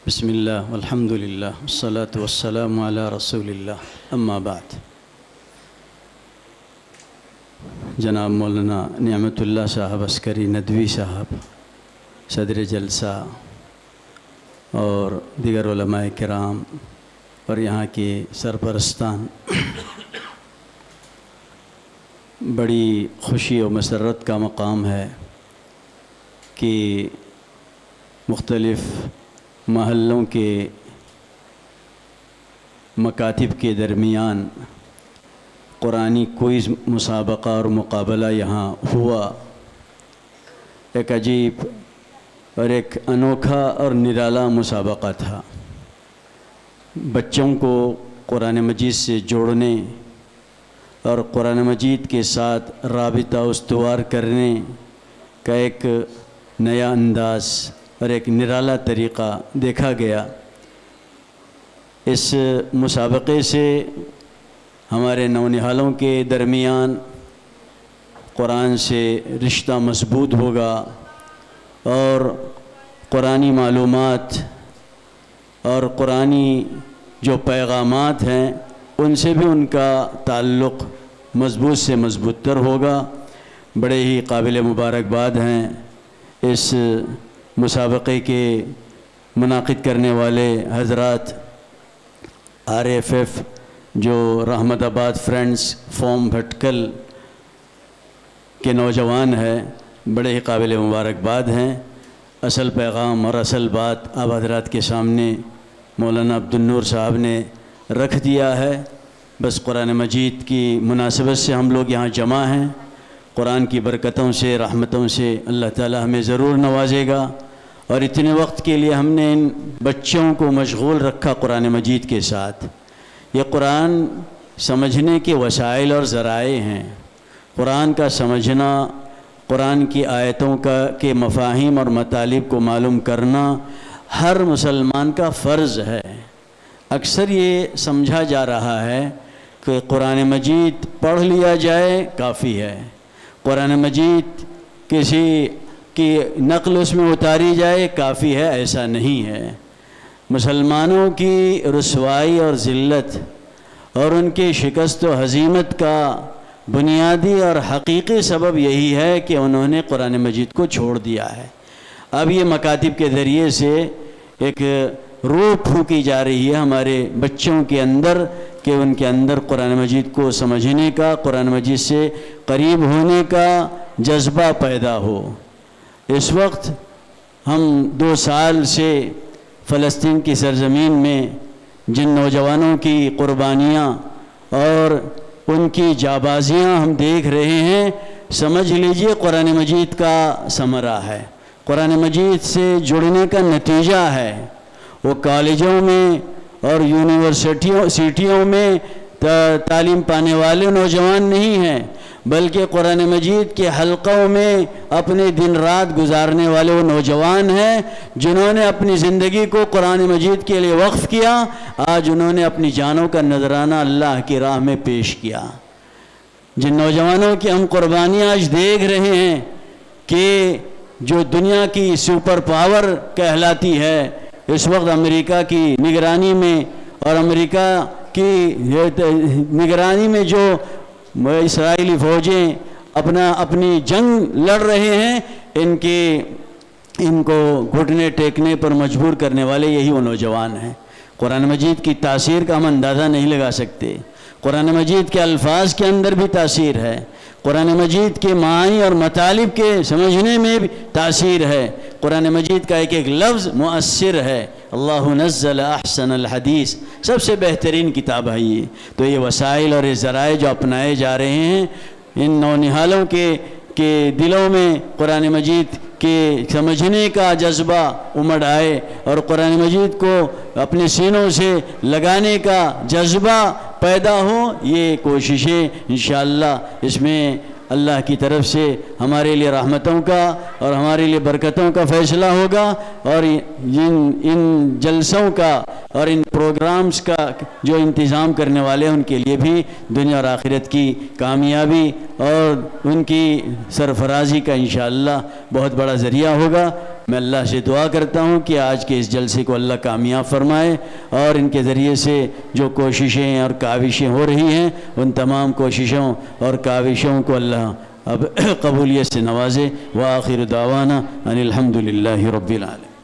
بسم اللہ والحمد للہ والصلاة والسلام علی رسول اللہ اما بعد۔ جناب مولانا نعمت اللہ صاحب عسکری ندوی صاحب صدر جلسہ اور دیگر علماء کرام اور یہاں کے سرپرستان، بڑی خوشی و مسرت کا مقام ہے کہ مختلف محلوں کے مکاتب کے درمیان قرآنی کوئز مسابقہ اور مقابلہ یہاں ہوا۔ ایک عجیب اور ایک انوکھا اور نرالا مسابقہ تھا، بچوں کو قرآن مجید سے جوڑنے اور قرآن مجید کے ساتھ رابطہ استوار کرنے کا ایک نیا انداز اور ایک نرالا طریقہ دیکھا گیا۔ اس مسابقے سے ہمارے نونہالوں کے درمیان قرآن سے رشتہ مضبوط ہوگا اور قرآنی معلومات اور قرآنی جو پیغامات ہیں ان سے بھی ان کا تعلق مضبوط سے مضبوط تر ہوگا۔ بڑے ہی قابل مبارکباد ہیں اس مسابقے کے منعقد کرنے والے حضرات، RFF جو رحمت آباد فرینڈز فوم بھٹکل کے نوجوان ہیں، بڑے ہی قابل مبارکباد ہیں۔ اصل پیغام اور اصل بات آپ حضرات کے سامنے مولانا عبدالنور صاحب نے رکھ دیا ہے۔ بس قرآن مجید کی مناسبت سے ہم لوگ یہاں جمع ہیں۔ قرآن کی برکتوں سے، رحمتوں سے اللہ تعالی ہمیں ضرور نوازے گا، اور اتنے وقت کے لیے ہم نے ان بچوں کو مشغول رکھا قرآن مجید کے ساتھ۔ یہ قرآن سمجھنے کے وسائل اور ذرائع ہیں۔ قرآن کا سمجھنا، قرآن کی آیتوں کے مفاہیم اور مطالب کو معلوم کرنا ہر مسلمان کا فرض ہے۔ اکثر یہ سمجھا جا رہا ہے کہ قرآن مجید پڑھ لیا جائے کافی ہے، قرآن مجید کسی کی نقل اس میں اتاری جائے کافی ہے۔ ایسا نہیں ہے۔ مسلمانوں کی رسوائی اور ذلت اور ان کی شکست و ہزیمت کا بنیادی اور حقیقی سبب یہی ہے کہ انہوں نے قرآن مجید کو چھوڑ دیا ہے۔ اب یہ مکاتب کے ذریعے سے ایک روح پھونکی جا رہی ہے ہمارے بچوں کے اندر کہ ان کے اندر قرآن مجید کو سمجھنے کا، قرآن مجید سے قریب ہونے کا جذبہ پیدا ہو۔ اس وقت ہم 2 سال سے فلسطین کی سرزمین میں جن نوجوانوں کی قربانیاں اور ان کی جابازیاں ہم دیکھ رہے ہیں، سمجھ لیجئے قرآن مجید کا ثمرہ ہے، قرآن مجید سے جڑنے کا نتیجہ ہے۔ وہ کالجوں میں اور یونیورسٹیوں میں تعلیم پانے والے نوجوان نہیں ہیں، بلکہ قرآن مجید کے حلقوں میں اپنے دن رات گزارنے والے وہ نوجوان ہیں جنہوں نے اپنی زندگی کو قرآن مجید کے لیے وقف کیا۔ آج انہوں نے اپنی جانوں کا نذرانہ اللہ کی راہ میں پیش کیا۔ جن نوجوانوں کی ہم قربانیاں آج دیکھ رہے ہیں کہ جو دنیا کی سپر پاور کہلاتی ہے، اس وقت امریکہ کی نگرانی میں اور امریکہ کی نگرانی میں جو اسرائیلی فوجیں اپنی جنگ لڑ رہے ہیں، ان کو گھٹنے ٹیکنے پر مجبور کرنے والے یہی وہ نوجوان ہیں۔ قرآن مجید کی تاثیر کا ہم اندازہ نہیں لگا سکتے۔ قرآن مجید کے الفاظ کے اندر بھی تاثیر ہے، قرآن مجید کے معانی اور مطالب کے سمجھنے میں بھی تاثیر ہے۔ قرآن مجید کا ایک ایک لفظ مؤثر ہے۔ اللہ نزل احسن الحدیث، سب سے بہترین کتاب ہے یہ۔ تو یہ وسائل اور یہ ذرائع جو اپنائے جا رہے ہیں، ان نونہالوں کے دلوں میں قرآن مجید کے سمجھنے کا جذبہ امڑ آئے اور قرآن مجید کو اپنے سینوں سے لگانے کا جذبہ پیدا ہو، یہ کوششیں انشاءاللہ اس میں اللہ کی طرف سے ہمارے لیے رحمتوں کا اور ہمارے لیے برکتوں کا فیصلہ ہوگا، اور ان جلسوں کا اور ان پروگرامز کا جو انتظام کرنے والے ہیں ان کے لیے بھی دنیا اور آخرت کی کامیابی اور ان کی سرفرازی کا انشاءاللہ بہت بڑا ذریعہ ہوگا۔ میں اللہ سے دعا کرتا ہوں کہ آج کے اس جلسے کو اللہ کامیاب فرمائے، اور ان کے ذریعے سے جو کوششیں اور کاوشیں ہو رہی ہیں ان تمام کوششوں اور کاوشوں کو اللہ اب قبولیت سے نوازے۔ وآخر دعوانا ان الحمد للہ رب العالمین۔